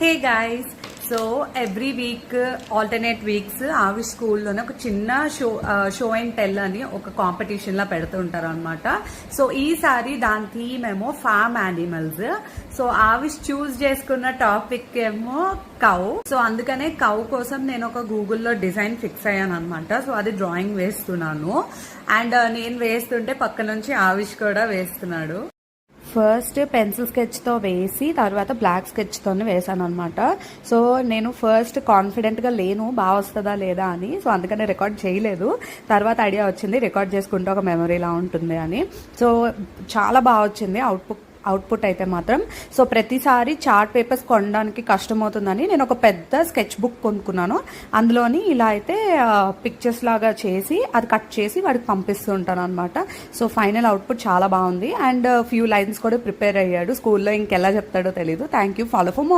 Hey guys, so every week alternate weeks ఆవి స్కూల్లోనే ఒక చిన్న షో అండ్ టెల్ అని ఒక కాంపిటీషన్ లా పెడుతూ ఉంటారు అనమాట. సో ఈసారి దాని థీమ్ ఏమో ఫార్మ్ యానిమల్స్. సో ఆవిష్ చూస్ చేసుకున్న టాపిక్ ఏమో కౌ. సో అందుకనే కౌ కోసం నేను ఒక గూగుల్లో డిజైన్ ఫిక్స్ అయ్యాను అనమాట. సో అది డ్రాయింగ్ వేస్తున్నాను అండ్ నేను వేస్తుంటే పక్క నుంచి ఆవిష్ కూడా వేస్తున్నాడు. ఫస్ట్ పెన్సిల్ స్కెచ్తో వేసి తర్వాత బ్లాక్ స్కెచ్తోనే వేసాను అనమాట. సో నేను ఫస్ట్ కాన్ఫిడెంట్గా లేను బాగా వస్తుందా లేదా అని. సో అందుకని రికార్డ్ చేయలేదు. తర్వాత ఐడియా వచ్చింది రికార్డ్ చేసుకుంటే ఒక మెమరీలా ఉంటుంది అని. సో చాలా బాగా వచ్చింది అవుట్పుట్ అయితే మాత్రం. సో ప్రతిసారి చార్ట్ పేపర్స్ కొనడానికి కష్టమవుతుందని నేను ఒక పెద్ద స్కెచ్ బుక్ కొనుక్కున్నాను. అందులోని ఇలా అయితే పిక్చర్స్ లాగా చేసి అది కట్ చేసి వాడికి పంపిస్తూ ఉంటాను అనమాట. సో ఫైనల్ అవుట్పుట్ చాలా బాగుంది అండ్ ఫ్యూ లైన్స్ కూడా ప్రిపేర్ అయ్యాడు. స్కూల్లో ఇంకెలా చెప్తాడో తెలీదు. Thank you. Follow for more.